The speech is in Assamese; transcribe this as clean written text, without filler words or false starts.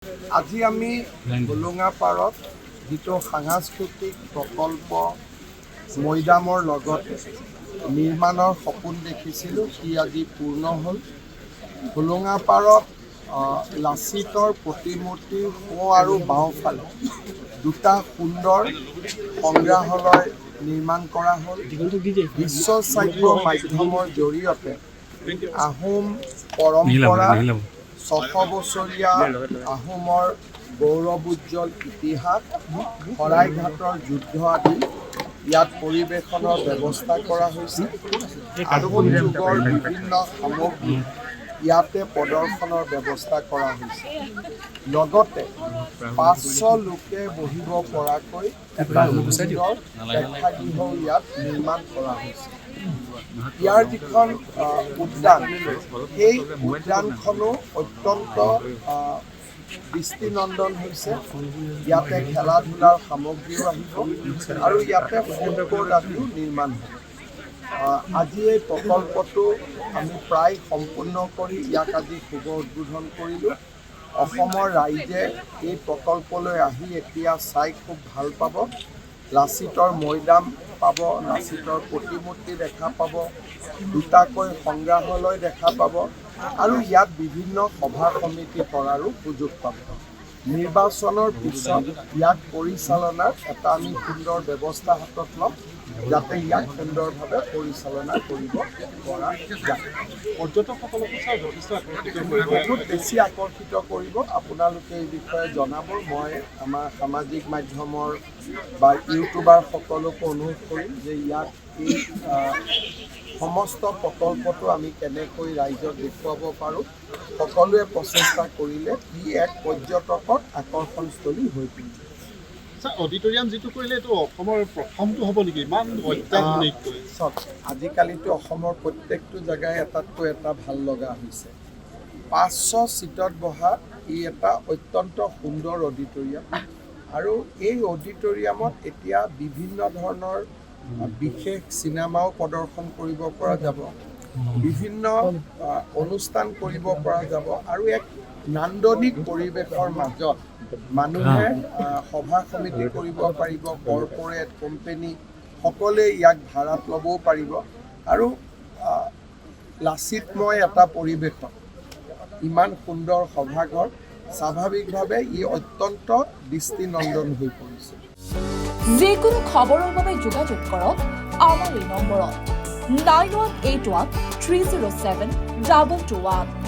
আজি আমি হোলোঙাপাৰত যিটো সাংস্কৃতিক প্ৰকল্প মৈদামৰ লগতে নিৰ্মাণৰ সপোন দেখিছিলোঁ সি আজি পূৰ্ণ হ'ল। হোলোঙাপাৰত লাচিতৰ প্ৰতিমূৰ্তিৰ সোঁ আৰু বাওঁফালে দুটা সুন্দৰ সংগ্ৰহালয় নিৰ্মাণ কৰা হ'ল। বিশ্ব শ্ৰাব্য মাধ্যমৰ জৰিয়তে আহোম পৰম্পৰা ৬০০ বছৰীয়া আহোমৰ গৌৰৱোজ্জ্বল ইতিহাস, শৰাইঘাটৰ যুদ্ধ আদি ইয়াত পৰিৱেশনৰ ব্যৱস্থা কৰা হৈছে। আহোম যুগৰ বিভিন্ন সামগ্ৰী ইয়াতে প্ৰদৰ্শনৰ ব্যৱস্থা কৰা হৈছে। লগতে ৫০০ লোকে বহিব পৰাকৈ এটা সুন্দৰ প্ৰেক্ষাগৃহও ইয়াত নিৰ্মাণ কৰা হৈছে। ইয়াৰ যিখন উদ্যান, সেই উদ্যানখনো অত্যন্ত দৃষ্টিনন্দন হৈছে। ইয়াতে খেলা ধূলাৰ সামগ্ৰীও আহিব আৰু ইয়াতে ফুড কোৰ্ট আদিও নিৰ্মাণ হ'ব। আজি এই প্ৰকল্পটো আমি প্ৰায় সম্পূৰ্ণ কৰি ইয়াক আজি শুভ উদ্বোধন কৰিলোঁ। অসমৰ ৰাইজে এই প্ৰকল্পলৈ আহি এতিয়া চাই খুব ভাল পাব। লাচিতৰ মৈদাম পাব, লাচিতৰ প্ৰতিমূৰ্তি দেখা পাব, দুটাকৈ সংগ্ৰহালয় দেখা পাব আৰু ইয়াত বিভিন্ন সভা সমিতি কৰাৰো সুযোগ পাব। নিৰ্বাচনৰ পিছত ইয়াক পৰিচালনাৰ এটা আমি সুন্দৰ ব্যৱস্থা হাতত ল'ম, যাতে ইয়াক সুন্দৰভাৱে পৰিচালনা কৰিব পৰা যায়। পৰ্যটকসকলকো বহুত বেছি আকৰ্ষিত কৰিব। আপোনালোকে এই বিষয়ে জনাব। মই আমাৰ সামাজিক মাধ্যমৰ বা ইউটিউবাৰসকলকো অনুৰোধ কৰিম যে ইয়াত এই সমস্ত প্ৰকল্পটো আমি কেনেকৈ ৰাইজক দেখুৱাব পাৰোঁ। সকলোৱে প্ৰচেষ্টা কৰিলে ই এক পৰ্যটকৰ আকৰ্ষণস্থলী হৈ পৰিব। অডিটৰিয়াম যিটো কৰিলে এইটো অসমৰ প্ৰথমটো হ'ব নেকি? ইমান অত্যাধুনিক চাওক, আজিকালিতো অসমৰ প্ৰত্যেকটো জেগাই এটাতকৈ এটা ভাল লগা হৈছে। ৫০০ ছিটত বহা ই এটা অত্যন্ত সুন্দৰ অডিটৰিয়াম আৰু এই অডিটৰিয়ামত এতিয়া বিভিন্ন ধৰণৰ বিশেষ চিনেমাও প্ৰদৰ্শন কৰিব পৰা যাব, বিভিন্ন অনুষ্ঠান কৰিব পৰা যাব আৰু এক নান্দনিক পৰিৱেশৰ মাজত মানুহে সভা সমিতি কৰিব পাৰিব, কৰ্পৰেট কোম্পেনী সকলোৱে ইয়াক ভাড়াত ল'বও পাৰিব আৰু লাচিতময় এটা পৰিৱেশত ইমান সুন্দৰ সভাঘৰ, স্বাভাৱিকভাৱে ই অত্যন্ত দৃষ্টিনন্দন হৈ পৰিছে। যিকোনো খবৰৰ বাবে যোগাযোগ কৰক আমাৰ এই নম্বৰত 9181 307 2221।